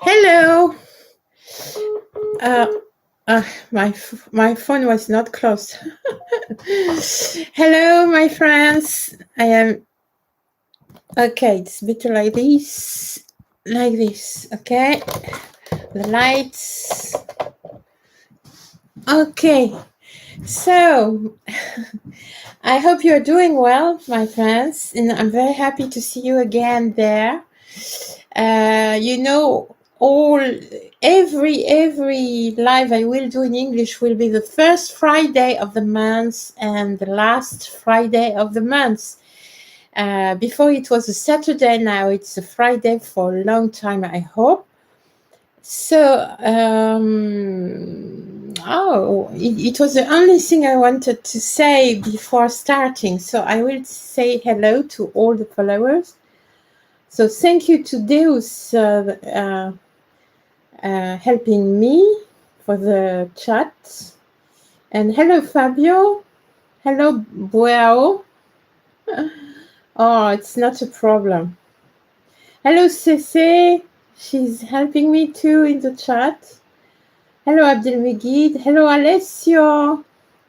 Hello. Uh, my phone was not closed. Hello, my friends. I am okay. It's better like this, Okay, the lights. Okay, so I hope you're doing well, my friends, and I'm very happy to see you again there. Every live I will do in English will be the first Friday of the month and the last Friday of the month. Before it was a Saturday, now it's a Friday for a long time, I hope. So, it was the only thing I wanted to say before starting. So I will say hello to all the followers. So thank you to Deus helping me for the chat. And hello, Fabio. Hello, Buao. Oh, it's not a problem. Hello, Cece. She's helping me too in the chat. Hello, Abdelmegid. Hello, Alessio.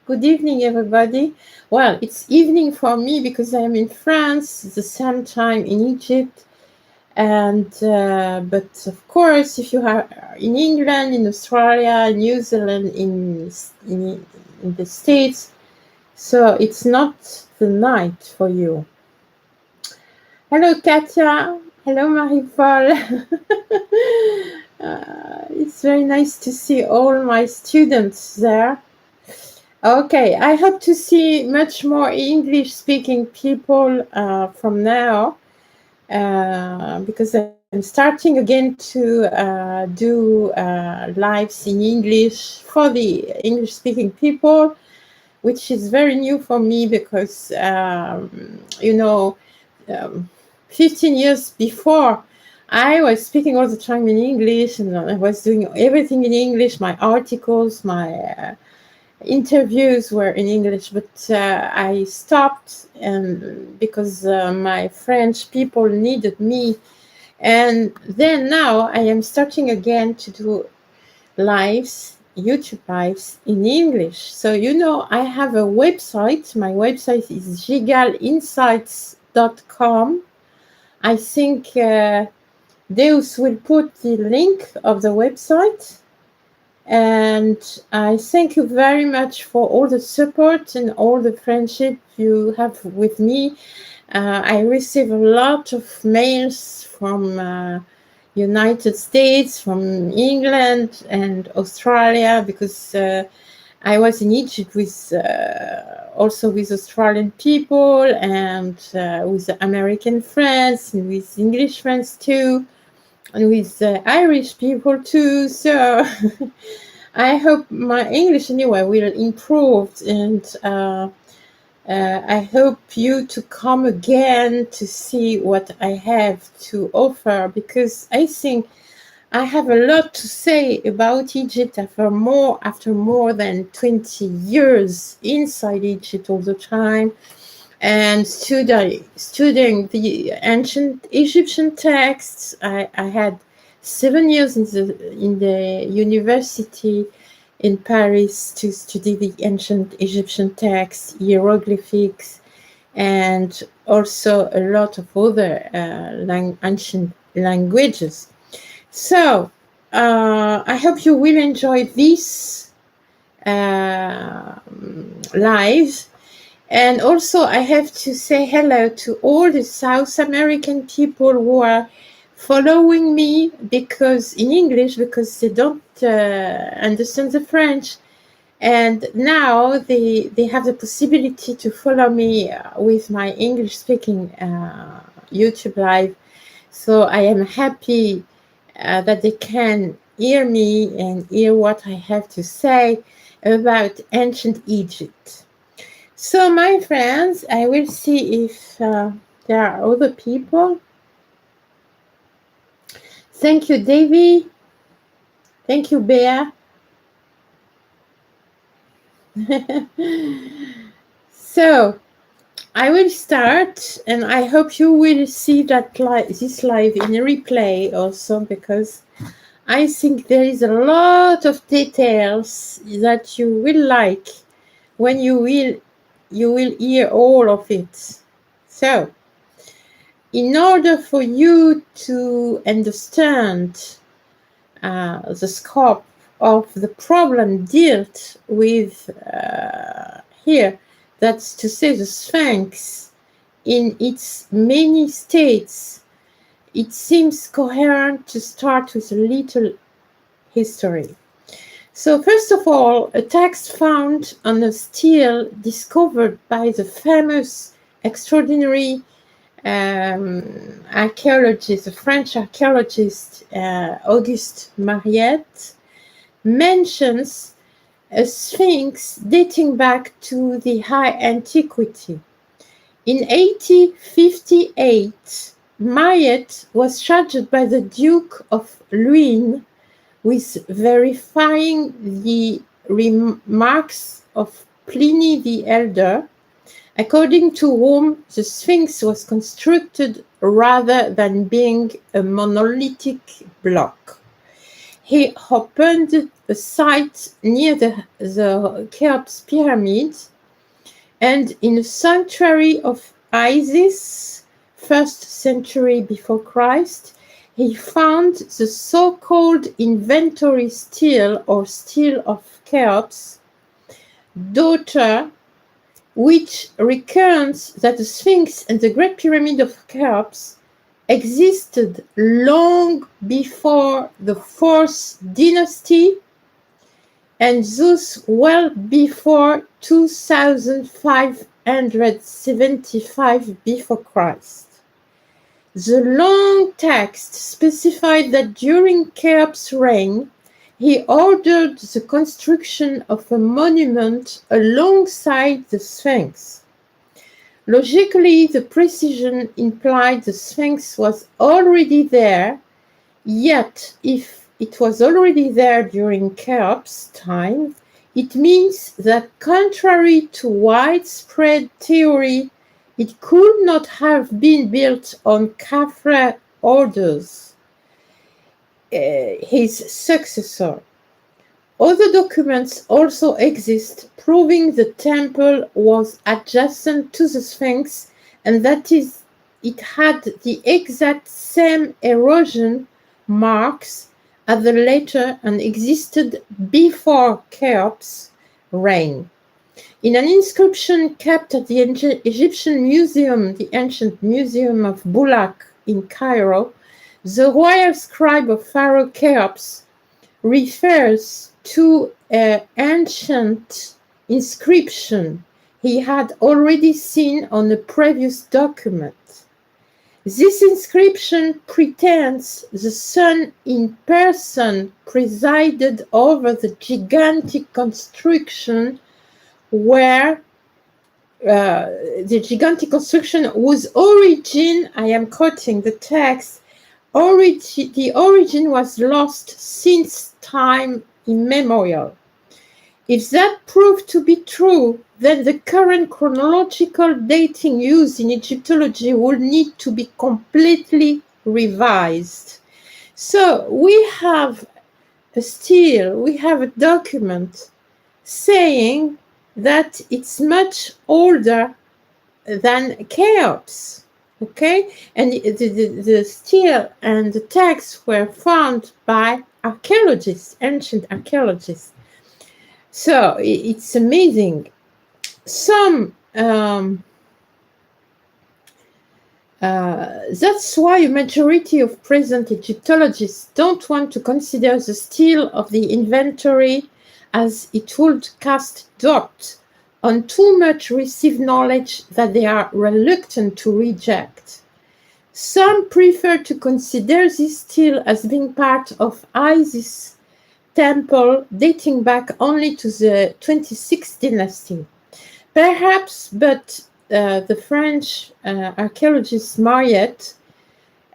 Good evening, everybody. Well, it's evening for me because I'm in France, the same time in Egypt. And but of course, if you are in England, in Australia, New Zealand, in the States, so it's not the night for you. Hello, Katya. Hello, Marie-Paul. It's very nice to see all my students there. Okay, I hope to see much more English-speaking people from now. Because I'm starting again to do lives in English for the English-speaking people, which is very new for me because, 15 years before, I was speaking all the time in English and I was doing everything in English, my articles, my interviews were in English, but I stopped because my French people needed me. And then now I am starting again to do lives, YouTube lives in English. So, I have a website. My website is gigalinsights.com. I think Deus will put the link of the website. And I thank you very much for all the support and all the friendship you have with me. I receive a lot of mails from United States, from England and Australia, because I was in Egypt with also with Australian people and with American friends and with English friends too, and with Irish people too. So I hope my English anyway will improve, and I hope you to come again to see what I have to offer, because I think I have a lot to say about Egypt after more than 20 years inside Egypt all the time, and studying the ancient Egyptian texts. I had 7 years in the university in Paris to study the ancient Egyptian texts, hieroglyphics, and also a lot of other ancient languages. So I hope you will enjoy this live. And also I have to say hello to all the South American people who are following me because in English, because they don't understand the French. And now they have the possibility to follow me with my English-speaking YouTube live. So I am happy that they can hear me and hear what I have to say about ancient Egypt. So, my friends, I will see if there are other people. Thank you, Davy. Thank you, Bea. So, I will start, and I hope you will see that this live in a replay also, because I think there is a lot of details that you will like when you will hear all of it. So, in order for you to understand the scope of the problem dealt with here, that's to say the Sphinx in its many states, it seems coherent to start with a little history. So first of all, a text found on a stele discovered by the famous, extraordinary archaeologist, the French archaeologist Auguste Mariette, mentions a sphinx dating back to the High Antiquity. In 1858, Mariette was charged by the Duke of Luynes with verifying the remarks of Pliny the Elder, according to whom the Sphinx was constructed rather than being a monolithic block. He opened a site near the Cheops pyramid, and in a sanctuary of Isis, 1st century before Christ, he found the so-called inventory stele or stele of Cheops, daughter, which recounts that the Sphinx and the Great Pyramid of Cheops existed long before the 4th dynasty and thus well before 2575 before Christ. The long text specified that during Cheops' reign, he ordered the construction of a monument alongside the Sphinx. Logically, the precision implied the Sphinx was already there, yet if it was already there during Cheops' time, it means that contrary to widespread theory, it could not have been built on Khafre orders, his successor. Other documents also exist proving the temple was adjacent to the Sphinx and that it had the exact same erosion marks as the latter and existed before Cheops' reign. In an inscription kept at the Egyptian Museum, the Ancient Museum of Bulaq in Cairo, the royal scribe of Pharaoh Cheops refers to an ancient inscription he had already seen on a previous document. This inscription pretends the sun in person presided over the gigantic construction whose origin, I am quoting the text, the origin was lost since time immemorial. If that proved to be true, then the current chronological dating used in Egyptology would need to be completely revised. So we have a document saying that it's much older than Cheops. Okay, and the stele and the text were found by archaeologists, ancient archaeologists. So it's amazing. That's why a majority of present Egyptologists don't want to consider the stele of the inventory, as it would cast doubt on too much received knowledge that they are reluctant to reject. Some prefer to consider this stele as being part of Isis temple dating back only to the 26th dynasty. Perhaps, but the French archaeologist Mariette,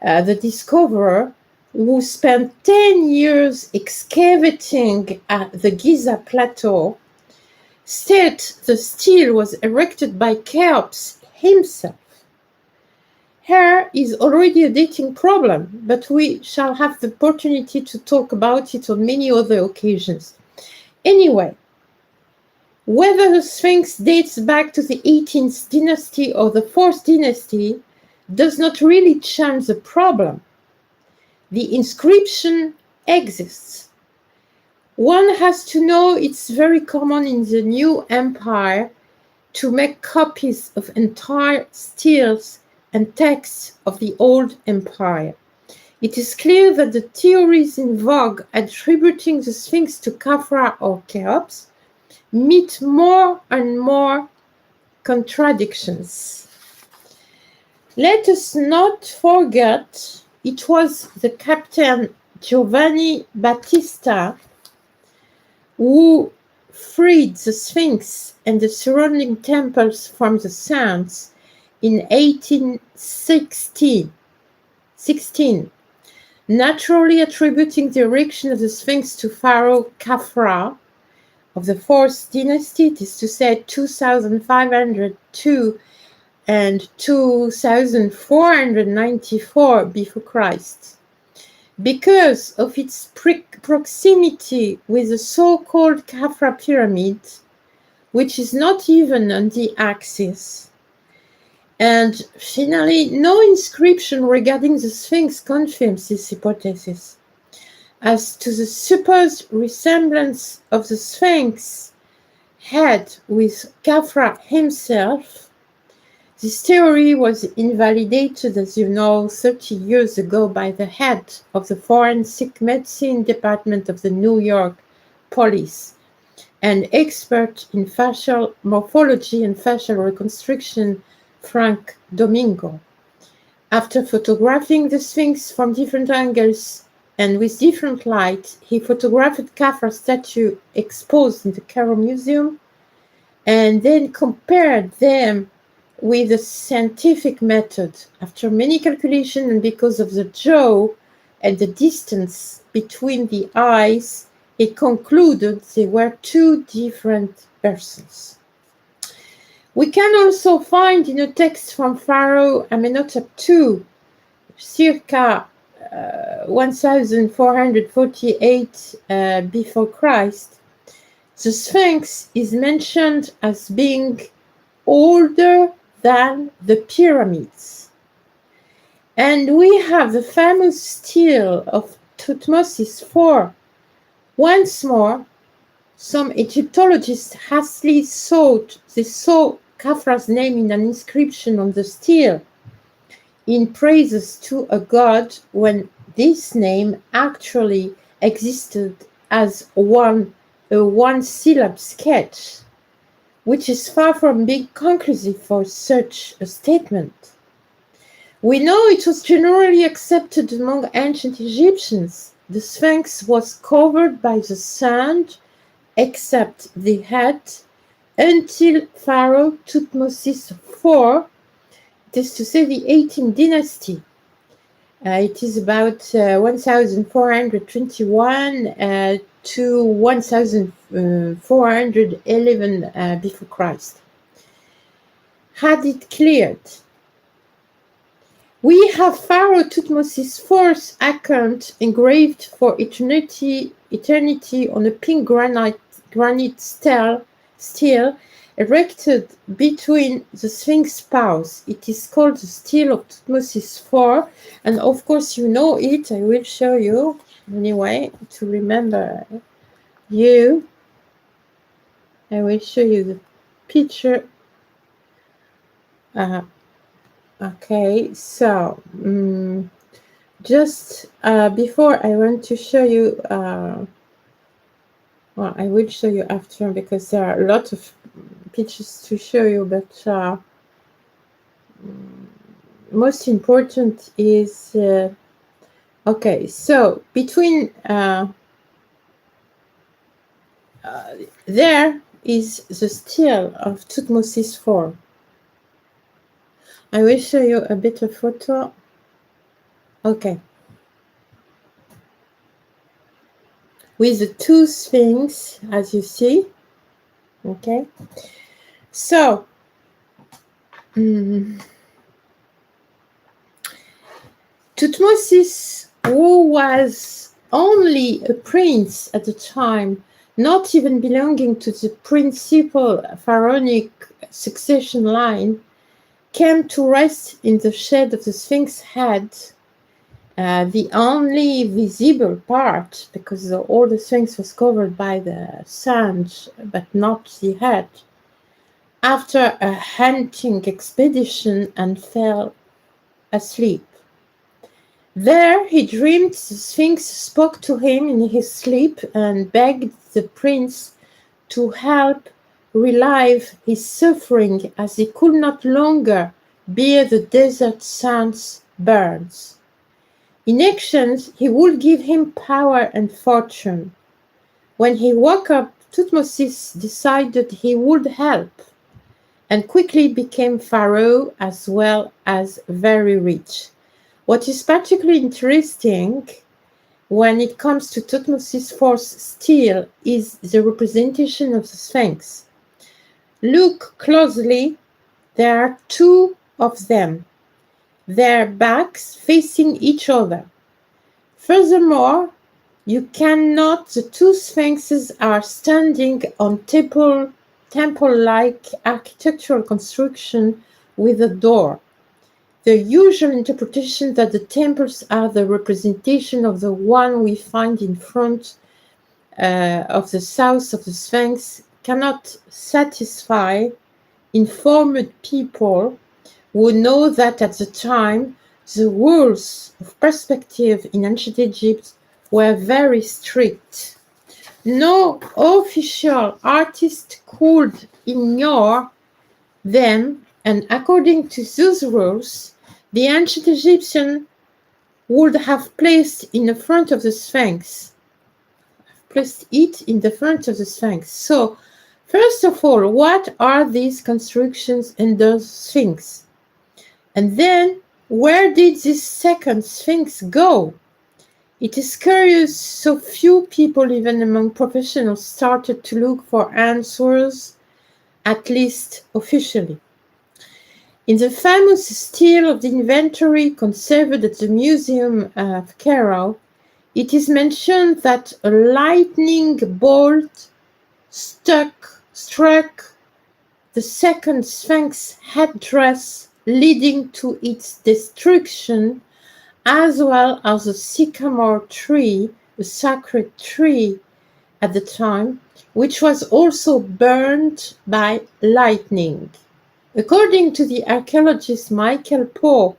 the discoverer, who spent 10 years excavating at the Giza plateau, states the stele was erected by Cheops himself. Here is already a dating problem, but we shall have the opportunity to talk about it on many other occasions. Anyway, whether the Sphinx dates back to the 18th dynasty or the 4th dynasty does not really change the problem. The inscription exists. One has to know it's very common in the new empire to make copies of entire steles and texts of the old empire. It is clear that the theories in vogue attributing the Sphinx to Khafra or Cheops meet more and more contradictions. Let us not forget it was the Captain Giovanni Battista who freed the Sphinx and the surrounding temples from the Sounds in 1816, naturally attributing the erection of the Sphinx to Pharaoh Khafra of the 4th dynasty, it is to say 2502 and 2494 before Christ. Because of its proximity with the so-called Khafra pyramid, which is not even on the axis. And finally, no inscription regarding the Sphinx confirms this hypothesis. As to the supposed resemblance of the Sphinx head with Khafra himself, this theory was invalidated, as you know, 30 years ago by the head of the Forensic Medicine Department of the New York Police, an expert in facial morphology and facial reconstruction, Frank Domingo. After photographing the Sphinx from different angles and with different light, he photographed Khafra's statue exposed in the Cairo Museum and then compared them with a scientific method. After many calculations and because of the jaw and the distance between the eyes, he concluded they were two different persons. We can also find in a text from Pharaoh Amenhotep II, circa 1448 before Christ, the Sphinx is mentioned as being older than the pyramids. And we have the famous stele of Thutmose IV. Once more, some Egyptologists hastily thought they saw Khafra's name in an inscription on the stele in praises to a god when this name actually existed as a one-syllable sketch, which is far from being conclusive for such a statement. We know it was generally accepted among ancient Egyptians. The Sphinx was covered by the sand, except the head, until Pharaoh Thutmose IV, it is to say the 18th dynasty. It is about 1421 to 1411 before Christ. Had it cleared. We have Pharaoh Thutmose's IV's account engraved for eternity on a pink granite stele erected between the Sphinx paws. It is called the stele of Thutmose IV, and of course you know it. I will show you anyway to remember you. I will show you the picture. Okay, so just before I want to show you, well, I will show you after because there are a lot of pictures to show you, but most important is, okay, so between, there is the stele of Thutmose IV. I will show you a bit of photo. Okay. With the two sphinx, as you see. Okay. So, Tutmosis, who was only a prince at the time, not even belonging to the principal pharaonic succession line, came to rest in the shade of the Sphinx head, the only visible part, because all the Sphinx was covered by the sand, but not the head, after a hunting expedition, and fell asleep. There he dreamed the Sphinx spoke to him in his sleep and begged the prince to help relieve his suffering, as he could not longer bear the desert sun's burns. In exchange, he would give him power and fortune. When he woke up, Tutmosis decided he would help, and quickly became pharaoh as well as very rich. What is particularly interesting when it comes to Tutmosis' force still is the representation of the Sphinx. Look closely, there are two of them, their backs facing each other. Furthermore, the two sphinxes are standing on temple-like architectural construction with a door. The usual interpretation that the temples are the representation of the one we find in front of the south of the Sphinx cannot satisfy informed people who know that at the time the rules of perspective in ancient Egypt were very strict. No official artist could ignore them, and according to those rules, the ancient Egyptian would have placed it in the front of the Sphinx. So, first of all, what are these constructions in the Sphinx? And then, where did this second Sphinx go? It is curious, so few people, even among professionals, started to look for answers, at least officially. In the famous stele of the inventory conserved at the Museum of Cairo, it is mentioned that a lightning bolt struck the second Sphinx headdress, leading to its destruction, as well as a sycamore tree, a sacred tree at the time, which was also burned by lightning. According to the archaeologist Michael Poe,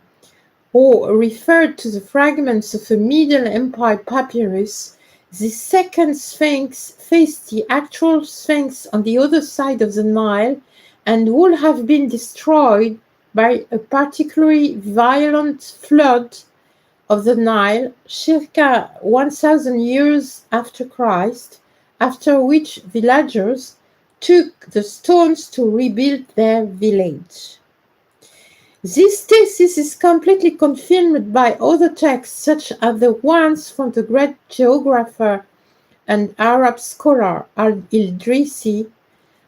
who referred to the fragments of a Middle Empire papyrus, the second Sphinx faced the actual Sphinx on the other side of the Nile and would have been destroyed by a particularly violent flood of the Nile, circa 1,000 years after Christ, after which villagers took the stones to rebuild their village. This thesis is completely confirmed by other texts, such as the ones from the great geographer and Arab scholar al-Idrisi,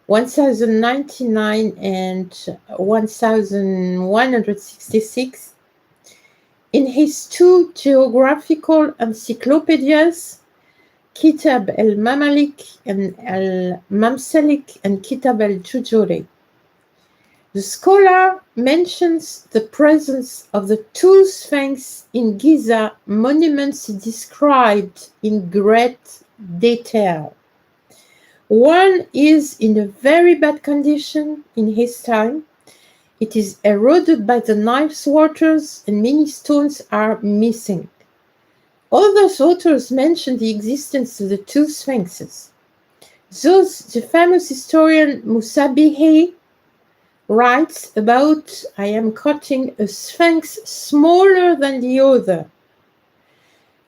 1099 and 1166, in his two geographical encyclopedias, Kitab al-Mamalik and al-Mamsalik and Kitab al-Jujuri. The scholar mentions the presence of the two Sphinx in Giza monuments described in great detail. One is in a very bad condition in his time. It is eroded by the Nile's waters and many stones are missing. Other authors mention the existence of the two sphinxes. Thus, the famous historian Musabihi writes about, I am quoting, a sphinx smaller than the other.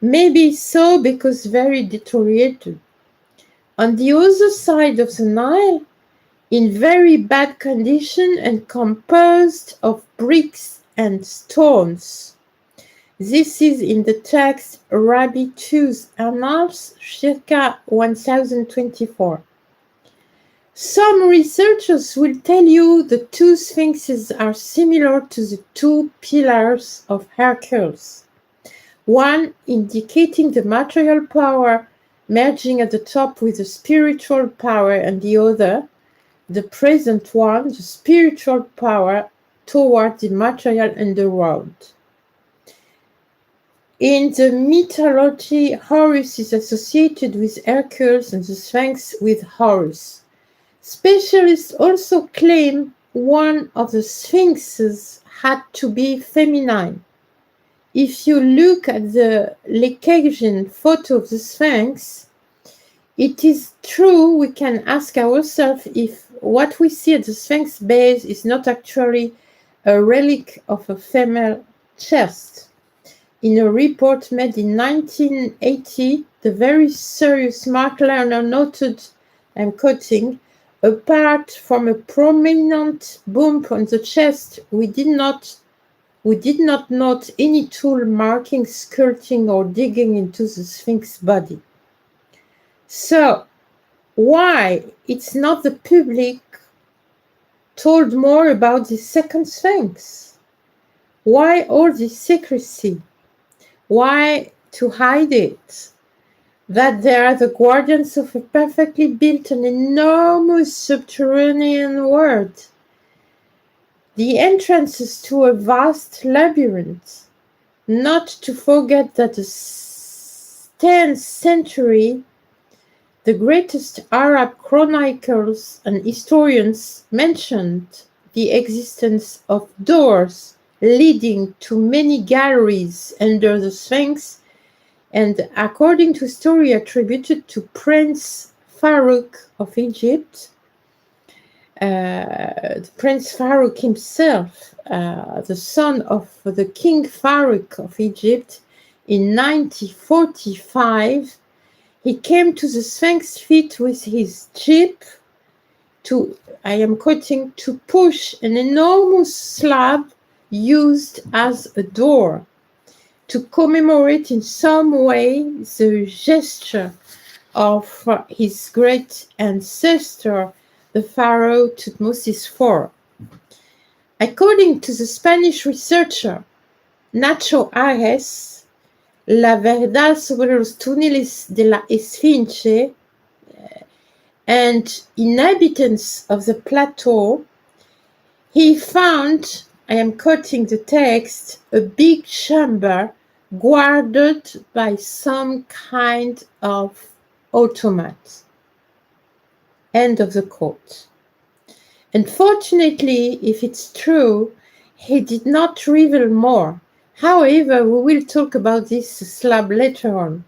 Maybe so because very deteriorated. On the other side of the Nile, in very bad condition and composed of bricks and stones. This is in the text Rabbi II's Annals, circa 1024. Some researchers will tell you the two sphinxes are similar to the two pillars of Hercules, one indicating the material power merging at the top with the spiritual power, and the other, the present one, the spiritual power toward the material underworld. In the mythology, Horus is associated with Hercules and the Sphinx with Horus. Specialists also claim one of the sphinxes had to be feminine. If you look at the Lekajian photo of the Sphinx, it is true we can ask ourselves if what we see at the Sphinx base is not actually a relic of a female chest. In a report made in 1980, the very serious Mark Lerner noted, I'm quoting, apart from a prominent bump on the chest, we did not note any tool marking, skirting, or digging into the Sphinx body. So, why it's not the public told more about the second Sphinx? Why all this secrecy? Why to hide it? That they are the guardians of a perfectly built and enormous subterranean world. The entrances to a vast labyrinth. Not to forget that the 10th century, the greatest Arab chronicles and historians mentioned the existence of doors leading to many galleries under the Sphinx, and according to a story attributed to Prince Farouk of Egypt, Prince Farouk himself, the son of the King Farouk of Egypt, in 1945, he came to the Sphinx feet with his jeep to, I am quoting, to push an enormous slab used as a door, to commemorate in some way the gesture of his great ancestor, the pharaoh Tutmosis IV. According to the Spanish researcher Nacho Ares, La verdad sobre los túneles de la Esfinge, and inhabitants of the plateau, he found, I am quoting the text, a big chamber guarded by some kind of automat. End of the quote. Unfortunately, if it's true, he did not reveal more. However, we will talk about this slab later on.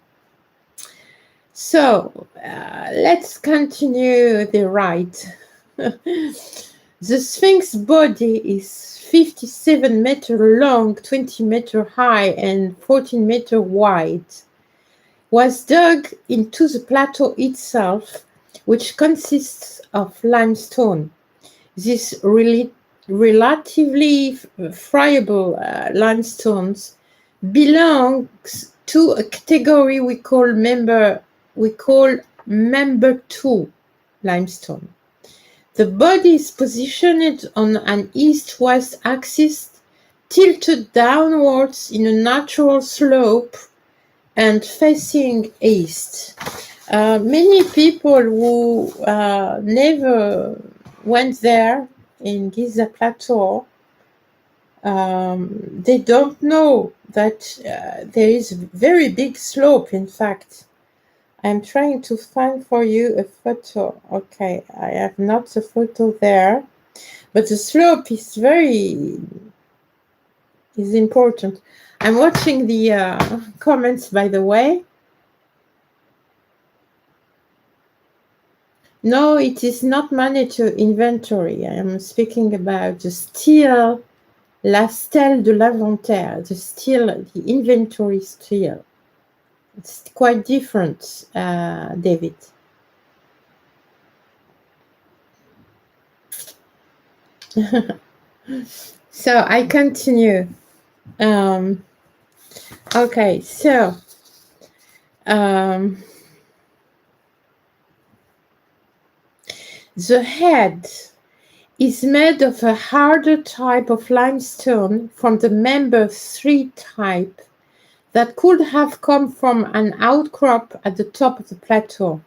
So, let's continue the ride. The Sphinx body is 57 meters long, 20 meters high, and 14 meters wide. Was dug into the plateau itself, which consists of limestone. These relatively friable limestones belongs to a category we call member 2 limestone. The body is positioned on an east-west axis, tilted downwards in a natural slope and facing east. Many people who never went there in Giza Plateau, they don't know that there is a very big slope. In fact, I'm trying to find for you a photo. Okay, I have not the photo there, but the slope is important. I'm watching the comments, by the way. No, it is not managed inventory. I am speaking about the stele, la stele de l'inventaire, the inventory stele. It's quite different, David. So I continue. Okay, so The head is made of a harder type of limestone from the member 3 type that could have come from an outcrop at the top of the plateau.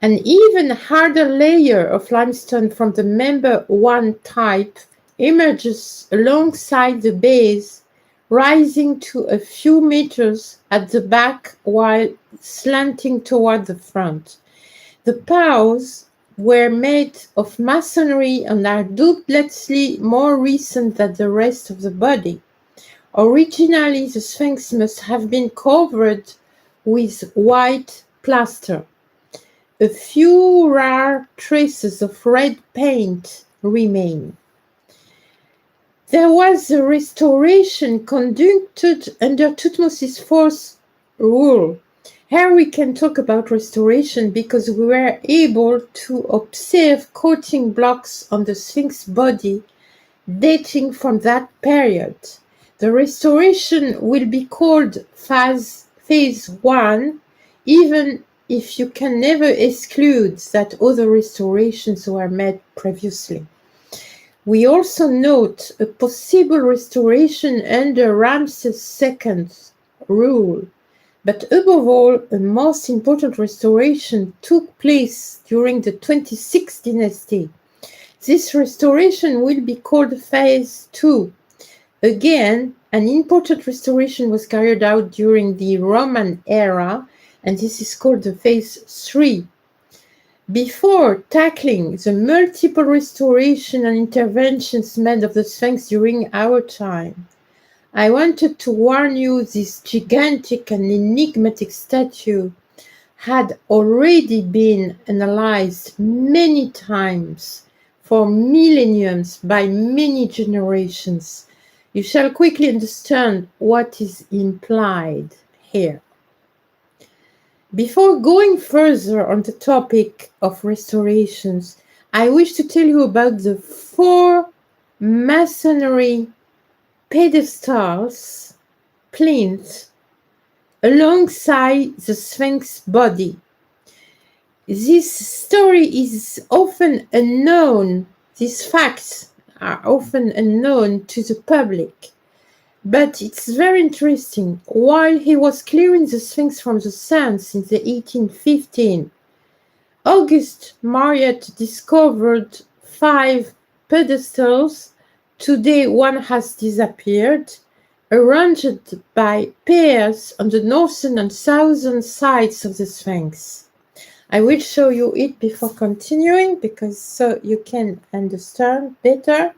An even harder layer of limestone from the member 1 type emerges alongside the base, rising to a few meters at the back while slanting toward the front. The paws were made of masonry and are doubtlessly more recent than the rest of the body. Originally, the Sphinx must have been covered with white plaster. A few rare traces of red paint remain. There was a restoration conducted under Thutmose IV's rule. Here we can talk about restoration because we were able to observe coating blocks on the Sphinx body dating from that period. The restoration will be called phase 1, even if you can never exclude that other restorations were made previously. We also note a possible restoration under Ramses II's rule, but above all, a most important restoration took place during the 26th dynasty. This restoration will be called phase 2. Again, an important restoration was carried out during the Roman era, and this is called the phase 3. Before tackling the multiple restoration and interventions made of the Sphinx during our time, I wanted to warn you this gigantic and enigmatic statue had already been analyzed many times for millenniums by many generations. You shall quickly understand what is implied here. Before going further on the topic of restorations, I wish to tell you about the 4 masonry pedestals, plinths, alongside the Sphinx body. This story is often unknown, these facts are often unknown to the public. But it's very interesting. While he was clearing the Sphinx from the sand since the 1815, Auguste Mariette discovered 5 pedestals. Today one has disappeared, arranged by pairs on the northern and southern sides of the Sphinx. I will show you it before continuing because so you can understand better.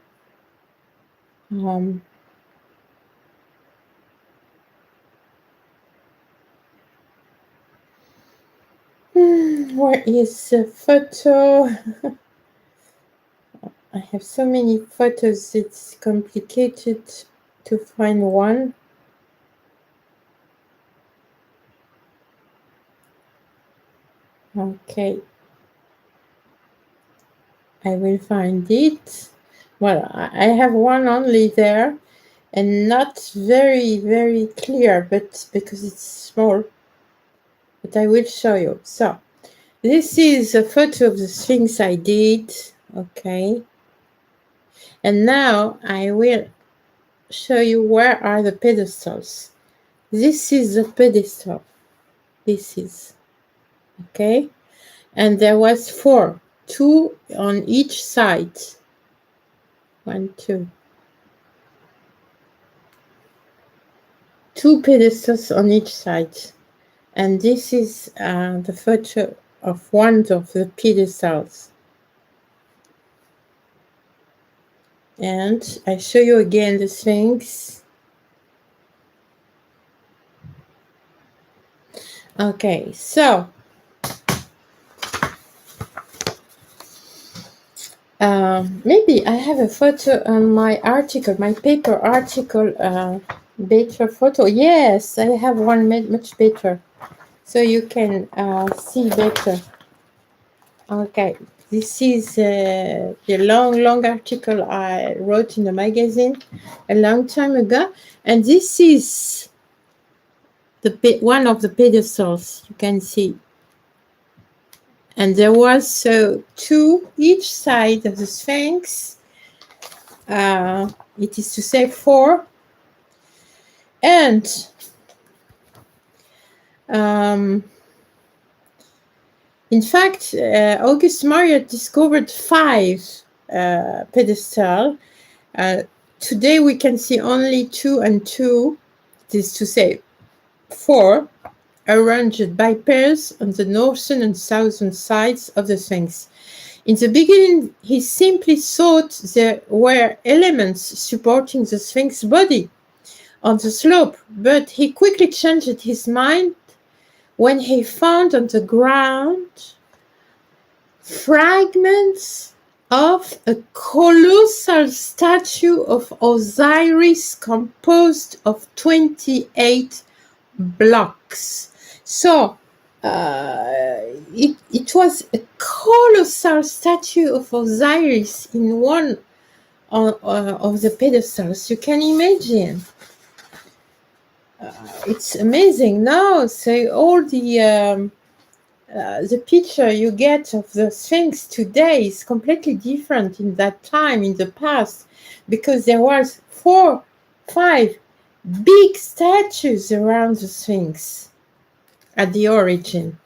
Where is the photo? I have so many photos, it's complicated to find one. Okay. I will find it. Well, I have one only there and not very, very clear, but because it's small. But I will show you. So, this is a photo of the Sphinx I did. Okay. And now I will show you where are the pedestals. This is the pedestal. This is. Okay. And there was 4. 2 on each side. 1, 2. 2 pedestals on each side. And this is the photo of one of the pedestals. And I show you again the Sphinx. Okay, so maybe I have a photo on my article, my paper article, better photo. Yes, I have one much better, so you can see better. Okay, this is the long article I wrote in the magazine a long time ago, and this is the one of the pedestals you can see. And there was two each side of the Sphinx. It is to say 4. And in fact, August Marriott discovered 5 pedestals. Today we can see only 2 and 2. It is to say 4, arranged by pairs on the northern and southern sides of the Sphinx. In the beginning, he simply thought there were elements supporting the Sphinx body on the slope, but he quickly changed his mind when he found on the ground fragments of a colossal statue of Osiris composed of 28 blocks. So it was a colossal statue of Osiris in one of the pedestals. You can imagine. It's amazing now. So all the picture you get of the Sphinx today is completely different in that time, in the past, because there was 4, 5 big statues around the Sphinx at the origin.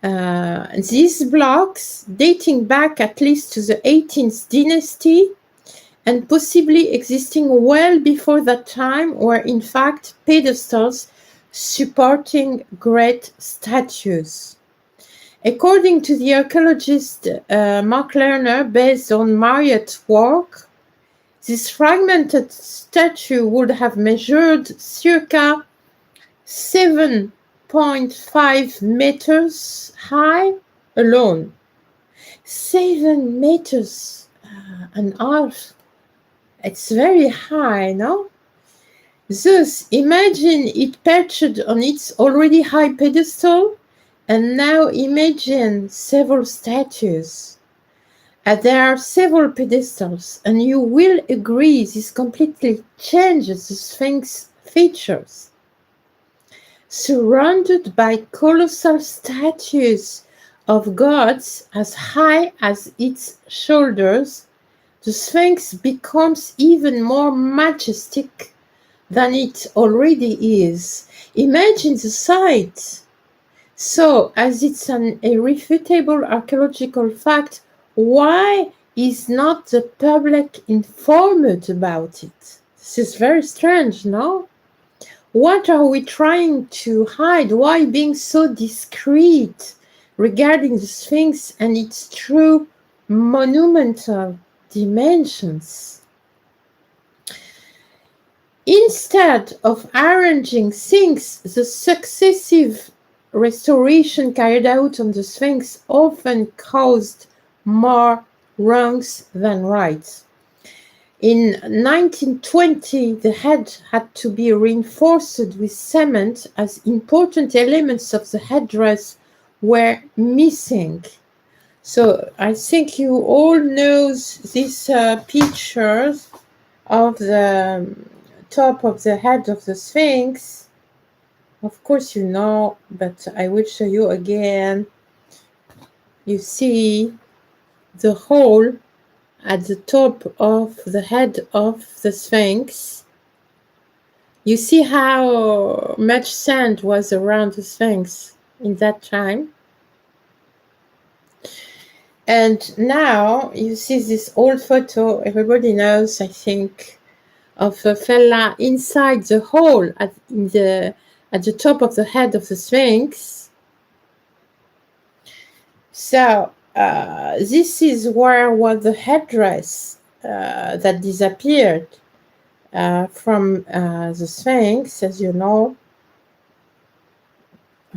These blocks, dating back at least to the 18th dynasty, and possibly existing well before that time, were in fact pedestals supporting great statues. According to the archaeologist Mark Lerner, based on Marriott's work, this fragmented statue would have measured circa 7.5 meters high alone. 7 meters and a half. It's very high, no? Thus, imagine it perched on its already high pedestal, and now imagine several statues. There are several pedestals, and you will agree this completely changes the Sphinx features. Surrounded by colossal statues of gods as high as its shoulders, the Sphinx becomes even more majestic than it already is. Imagine the sight. So, as it's an irrefutable archaeological fact, why is not the public informed about it? This is very strange, no? What are we trying to hide? Why being so discreet regarding the Sphinx and its true monumental dimensions? Instead of arranging things, the successive restoration carried out on the Sphinx often caused more wrongs than rights. In 1920, the head had to be reinforced with cement as important elements of the headdress were missing. So I think you all know these pictures of the top of the head of the Sphinx. Of course you know, but I will show you again. You see the hole at the top of the head of the Sphinx. You see how much sand was around the Sphinx in that time. And now you see this old photo, everybody knows, I think, of a fella inside the hole at the top of the head of the Sphinx. So this is where was the headdress that disappeared from the Sphinx, as you know.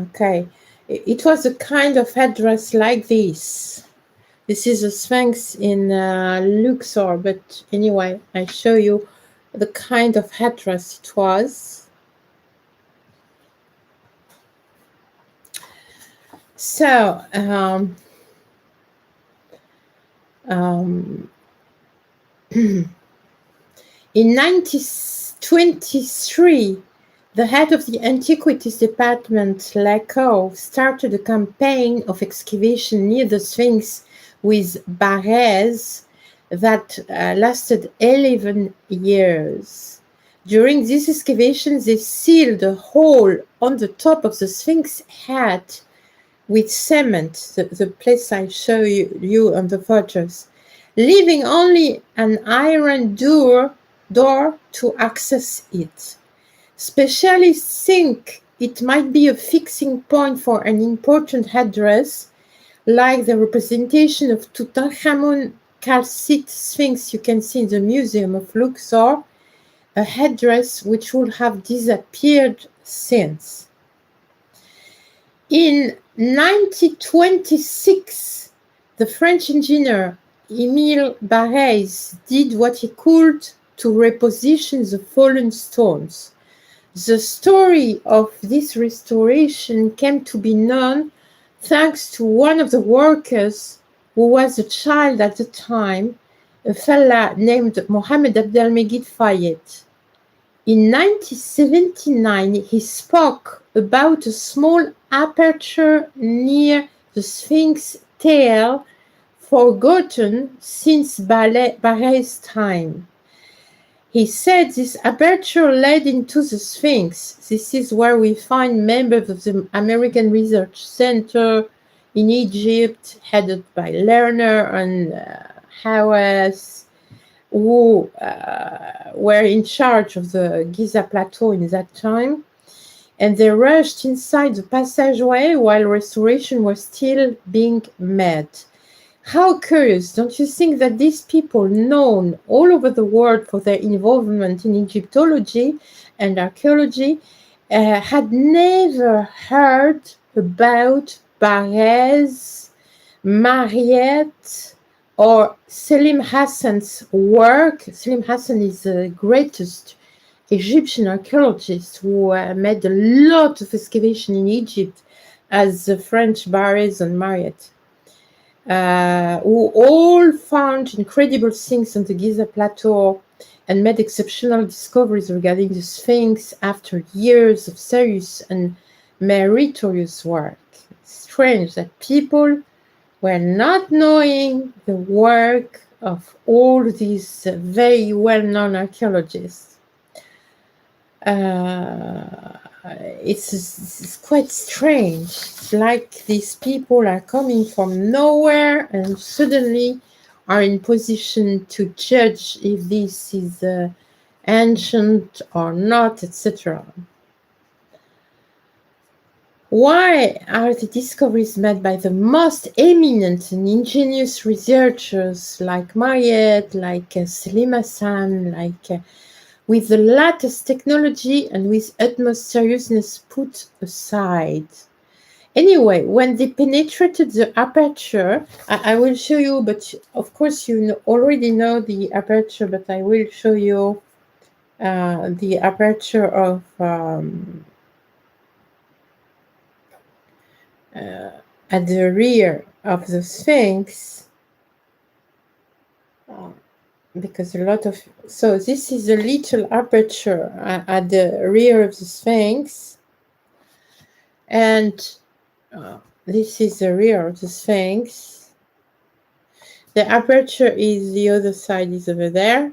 Okay, it was a kind of headdress like this. This is a Sphinx in Luxor, but anyway, I show you the kind of headdress it was. So, in 1923, The head of the Antiquities Department, Lacow, started a campaign of excavation near the Sphinx with barres that lasted 11 years. During this excavation, they sealed a hole on the top of the Sphinx head with cement, the place I show you on the photos, leaving only an iron door to access it. Specialists think it might be a fixing point for an important headdress, like the representation of Tutankhamun calcite sphinx you can see in the Museum of Luxor, a headdress which would have disappeared since. In 1926, the French engineer Émile Barrès did what he could to reposition the fallen stones. The story of this restoration came to be known thanks to one of the workers who was a child at the time, a fella named Mohamed Abdelmegid Fayet. In 1979, he spoke about a small aperture near the Sphinx tail, forgotten since Barrès' time. He said this aperture led into the Sphinx. This is where we find members of the American Research Center in Egypt, headed by Lerner and Hawass, who were in charge of the Giza Plateau in that time. And they rushed inside the passageway while restoration was still being made. How curious, don't you think, that these people, known all over the world for their involvement in Egyptology and archaeology, had never heard about Barrès, Mariette, or Selim Hassan's work. Selim Hassan is the greatest Egyptian archaeologist who made a lot of excavation in Egypt, as the French Barrès and Mariette. Who all found incredible things on the Giza Plateau and made exceptional discoveries regarding the Sphinx after years of serious and meritorious work. It's strange that people were not knowing the work of all these very well-known archaeologists. It's quite strange. It's like these people are coming from nowhere and suddenly are in position to judge if this is ancient or not, etc. Why are the discoveries made by the most eminent and ingenious researchers like Mariette, like Selim Hassan, like with the latest technology and with utmost seriousness put aside? Anyway, when they penetrated the aperture, I will show you, but of course you already know the aperture, but I will show you the aperture of at the rear of the Sphinx. Because a lot of, so this is a little aperture at the rear of the Sphinx, and this is the rear of the Sphinx. The aperture is the other side, is over there,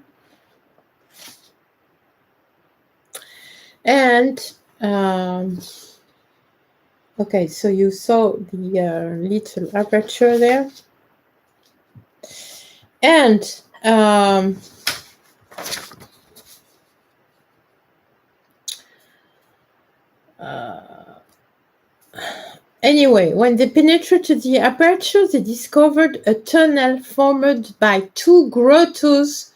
and okay, so you saw the little aperture there, and anyway, when they penetrated the aperture, they discovered a tunnel formed by two grottos,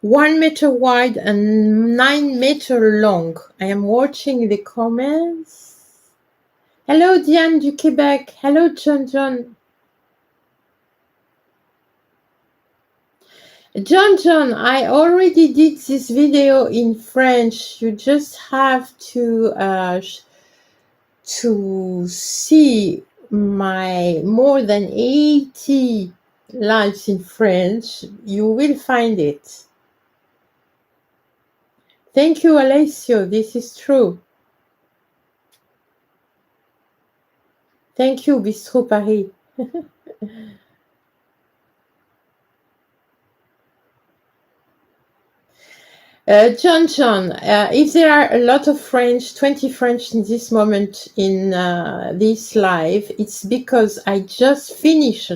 1 meter wide and 9 meter long. I am watching the comments. Hello, Diane du Québec. Hello, John. John, I already did this video in French. You just have to see my more than 80 lives in French. You will find it. Thank you, Alessio. This is true. Thank you, Bistro Paris. John, if there are a lot of French, 20 French in this moment in this live, it's because I just finished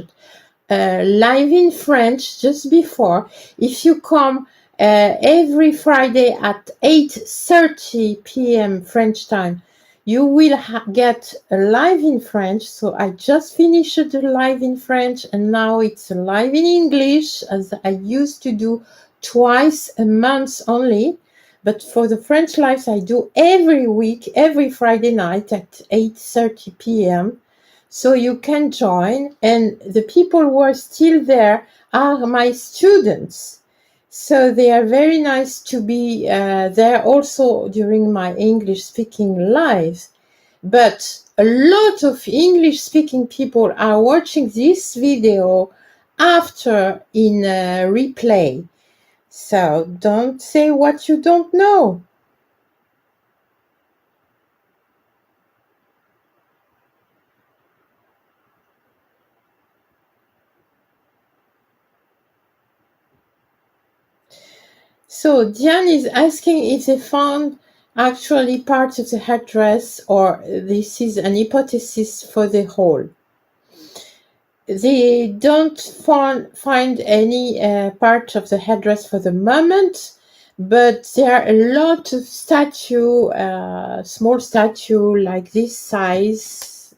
live in French just before. If you come every Friday at 8:30 p.m. French time, you will get a live in French. So I just finished the live in French, and now it's a live in English, as I used to do twice a month only. But for the French lives, I do every week, every Friday night at 8:30 p.m. So you can join, and the people who are still there are my students. So they are very nice to be there also during my English speaking live. But a lot of English speaking people are watching this video after in replay. So don't say what you don't know. So Diane is asking if they found actually part of the headdress, or this is an hypothesis for the whole. They don't find any part of the headdress for the moment, but there are a lot of statue, small statue like this size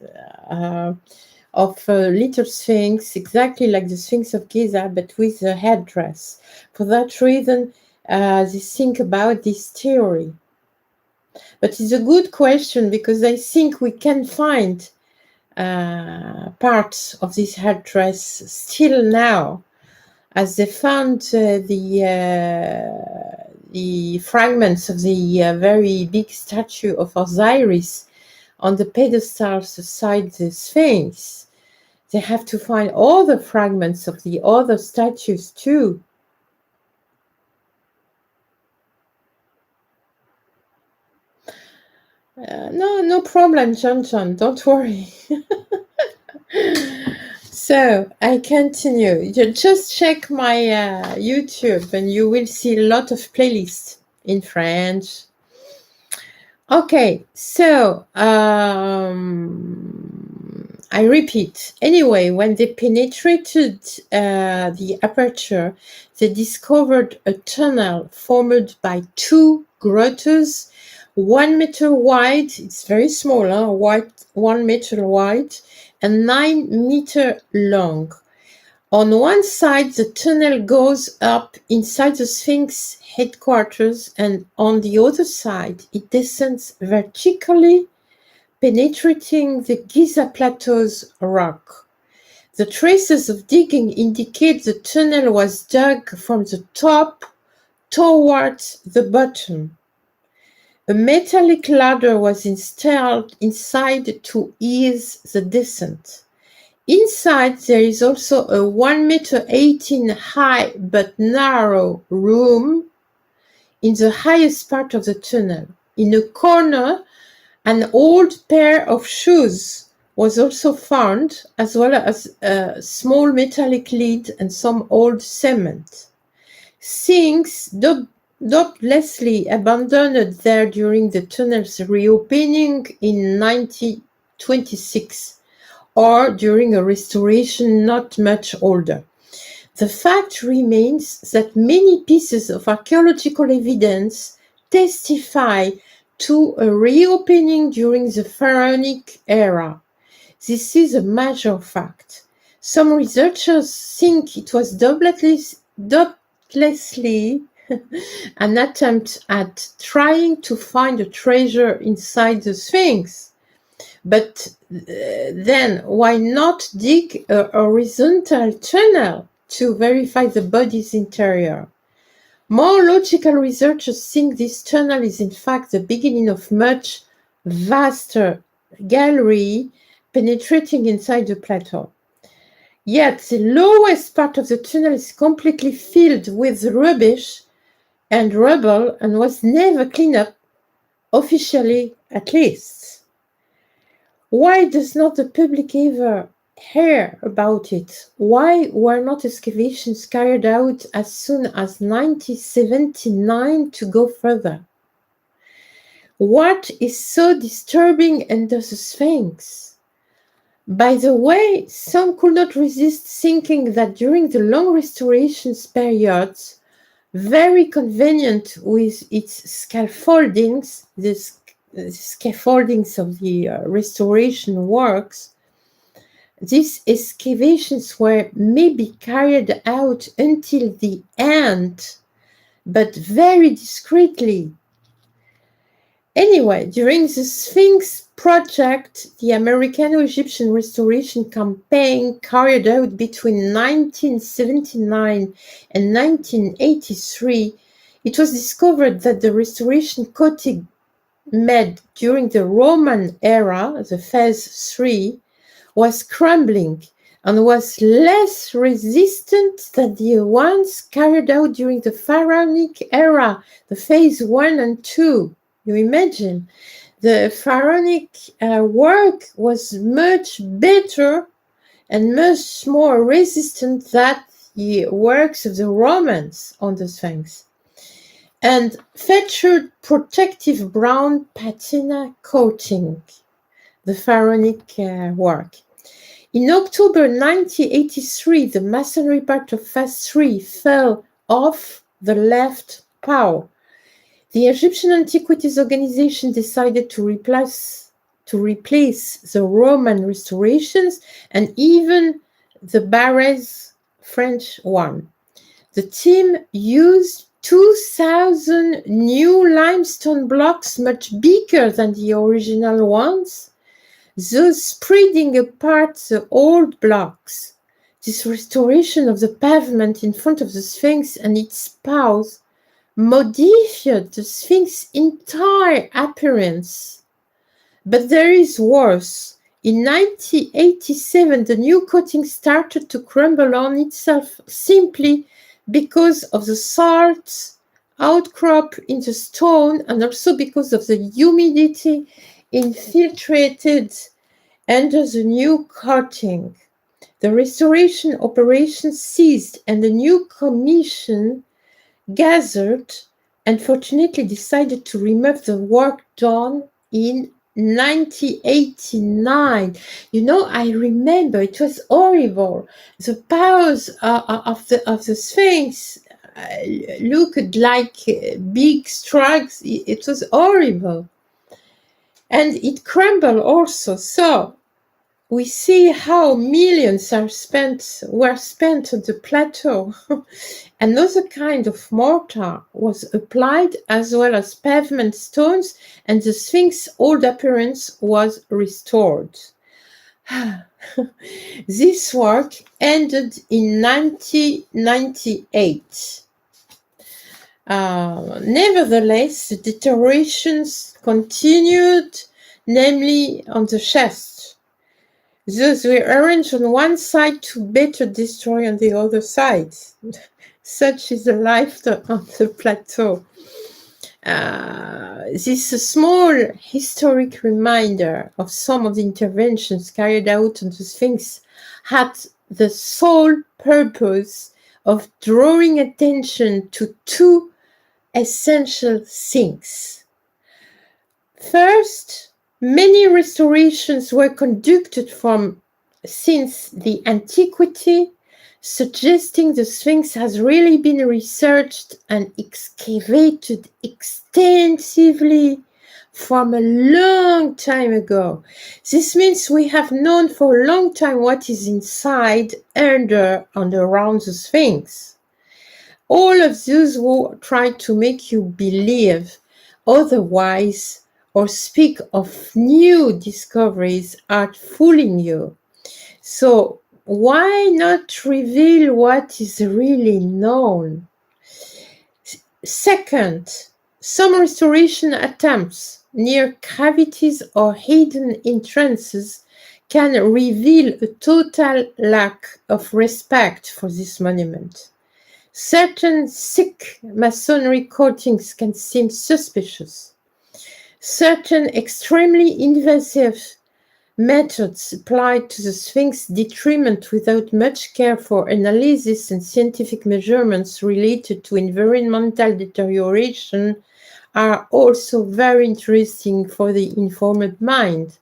of a little sphinx, exactly like the Sphinx of Giza, but with a headdress. For that reason, they think about this theory. But it's a good question, because I think we can find parts of this headdress still now, as they found the fragments of the very big statue of Osiris on the pedestals beside the Sphinx. They have to find all the fragments of the other statues too. No problem, John. Don't worry. So I continue. You just check my YouTube, and you will see a lot of playlists in French. Okay, so I repeat. Anyway, when they penetrated the aperture, they discovered a tunnel formed by two grottos, 1 meter wide. It's very small, wide, 1 meter wide, and 9 meter long. On one side, the tunnel goes up inside the Sphinx headquarters, and on the other side, it descends vertically, penetrating the Giza Plateau's rock. The traces of digging indicate the tunnel was dug from the top towards the bottom. A metallic ladder was installed inside to ease the descent. Inside, there is also a 1.18 meter high but narrow room in the highest part of the tunnel. In a corner, an old pair of shoes was also found, as well as a small metallic lid and some old cement. Things doubtlessly abandoned there during the tunnel's reopening in 1926. Or during a restoration not much older. The fact remains that many pieces of archaeological evidence testify to a reopening during the Pharaonic era. This is a major fact. Some researchers think it was doubtlessly an attempt at trying to find a treasure inside the Sphinx. But then why not dig a horizontal tunnel to verify the body's interior? More logical researchers think this tunnel is in fact the beginning of much vaster gallery penetrating inside the plateau. Yet the lowest part of the tunnel is completely filled with rubbish and rubble and was never cleaned up, officially at least. Why does not the public ever hear about it? Why were not excavations carried out as soon as 1979 to go further? What is so disturbing under the Sphinx? By the way, some could not resist thinking that during the long restorations periods, very convenient with its scaffoldings, the scaffoldings of the restoration works, these excavations were maybe carried out until the end, but very discreetly. Anyway, during the Sphinx project, the Americano-Egyptian restoration campaign carried out between 1979 and 1983, it was discovered that the restoration coating made during the Roman era, the phase 3, was crumbling and was less resistant than the ones carried out during the Pharaonic era, the phase 1 and 2. You imagine, the Pharaonic work was much better and much more resistant than the works of the Romans on the Sphinx, and featured protective brown patina coating, the Pharaonic work. In October 1983, the masonry part of phase 3 fell off the left paw. The Egyptian Antiquities Organization decided to replace the Roman restorations and even the Barres French one. The team used 2,000 new limestone blocks, much bigger than the original ones, thus spreading apart the old blocks. This restoration of the pavement in front of the Sphinx and its paws modified the Sphinx's entire appearance. But there is worse. In 1987, the new coating started to crumble on itself simply because of the salt outcrop in the stone and also because of the humidity infiltrated under the new coating. The restoration operation ceased and the new commission gathered and fortunately decided to remove the work done in 1989. You know, I remember it was horrible. The paws of the Sphinx looked like big strikes. It was horrible. And it crumbled also. So we see how millions were spent on the plateau. Another kind of mortar was applied as well as pavement stones, and the Sphinx's old appearance was restored. This work ended in 1998. Nevertheless, the deteriorations continued, namely on the chest. Those were arranged on one side to better destroy on the other side. Such is the life on the plateau. This is a small historic reminder of some of the interventions carried out on the Sphinx had the sole purpose of drawing attention to two essential things. First, many restorations were conducted since the antiquity, suggesting the Sphinx has really been researched and excavated extensively from a long time ago. This means we have known for a long time what is inside, under, and around the Sphinx. All of those who try to make you believe otherwise or speak of new discoveries are fooling you. So why not reveal what is really known? Second, some restoration attempts near cavities or hidden entrances can reveal a total lack of respect for this monument. Certain thick masonry coatings can seem suspicious. Certain extremely invasive methods applied to the Sphinx detriment without much care for analysis and scientific measurements related to environmental deterioration are also very interesting for the informed mind.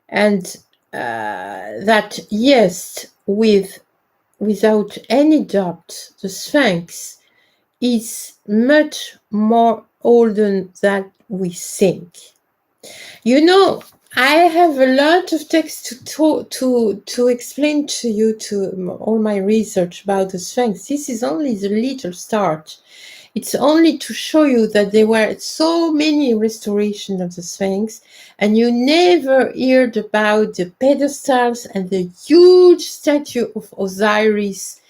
And that, yes, without any doubt, the Sphinx is much more older than we think. You know, I have a lot of text to explain to you, to all my research about the Sphinx. This is only the little start. It's only to show you that there were so many restorations of the Sphinx, and you never heard about the pedestals and the huge statue of Osiris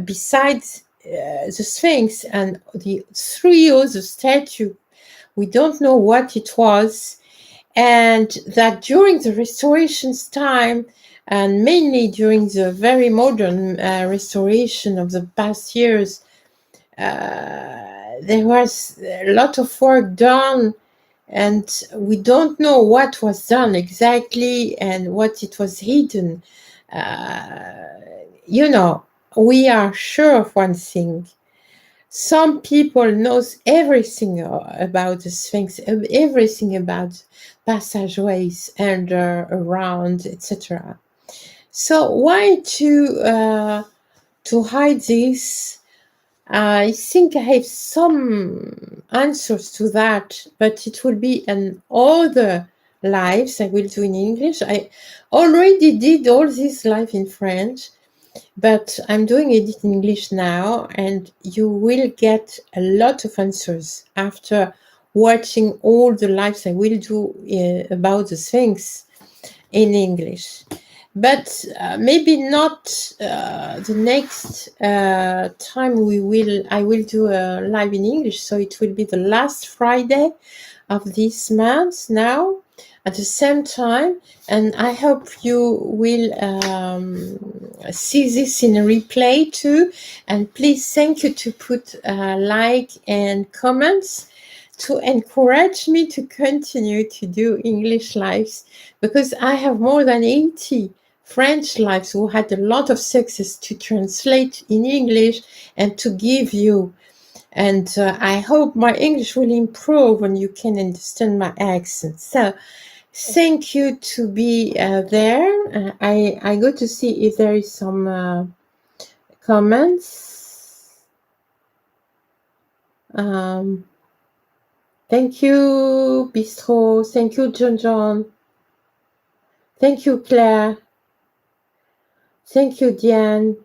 besides the Sphinx and the 3 other statues. We don't know what it was, and that during the restoration's time, and mainly during the very modern restoration of the past years, there was a lot of work done, and we don't know what was done exactly and what it was hidden. You know, we are sure of one thing. Some people knows everything about the Sphinx, everything about passageways and around, etc. So why to hide this? I think I have some answers to that, but it will be an other lives I will do in English. I already did all this live in French, but I'm doing it in English now, and you will get a lot of answers after watching all the lives I will do about the Sphinx in English. But maybe not the next time I will do a live in English, so it will be the last Friday of this month now at the same time, and I hope you will see this in a replay too. And please, thank you to put like and comments to encourage me to continue to do English lives, because I have more than 80 French lives who had a lot of success to translate in English and to give you. And I hope my English will improve and you can understand my accent. So thank you to be there. I go to see if there is some comments. Thank you, Bistro. Thank you, John. Thank you, Claire. Thank you, Diane.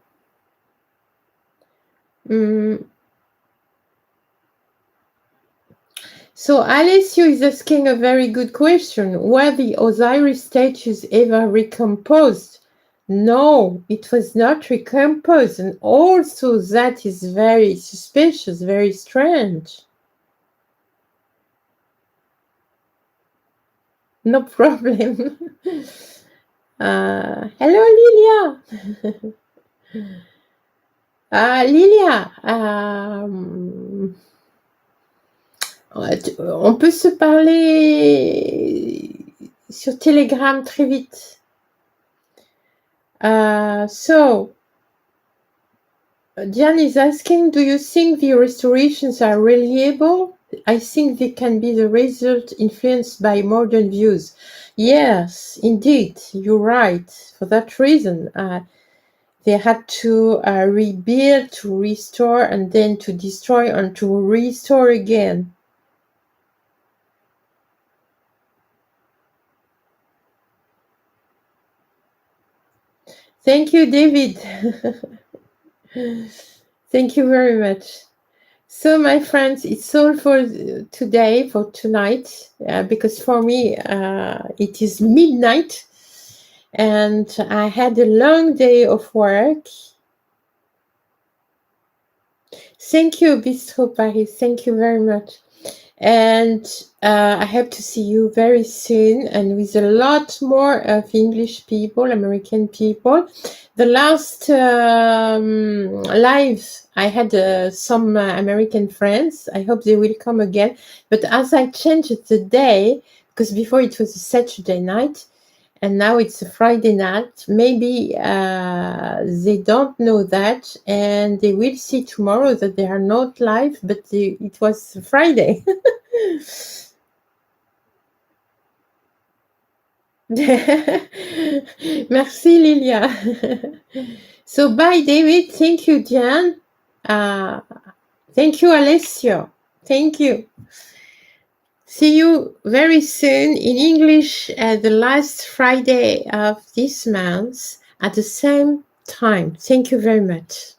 So Alessio is asking a very good question. Were the Osiris statues ever recomposed? No, it was not recomposed. And also that is very suspicious, very strange. No problem. Hello, Lilia. Lilia, on peut se parler sur Telegram très vite. So, Diane is asking, do you think the restorations are reliable? I think they can be the result influenced by modern views. Yes, indeed, you're right. For that reason, they had to rebuild, to restore, and then to destroy and to restore again. Thank you, David. Thank you very much. So, my friends, it's all for today, for tonight, because for me, it is midnight, and I had a long day of work. Thank you, Bistro Paris. Thank you very much. And I hope to see you very soon, and with a lot more of English people, American people. The last live, I had some American friends. I hope they will come again. But as I changed the day, because before it was a Saturday night, And now it's a Friday night. Maybe they don't know that, and they will see tomorrow that they are not live, but it was Friday. Merci, Lilia. So, bye, David. Thank you, Jan. Thank you, Alessio. Thank you. See you very soon in English at the last Friday of this month at the same time. Thank you very much.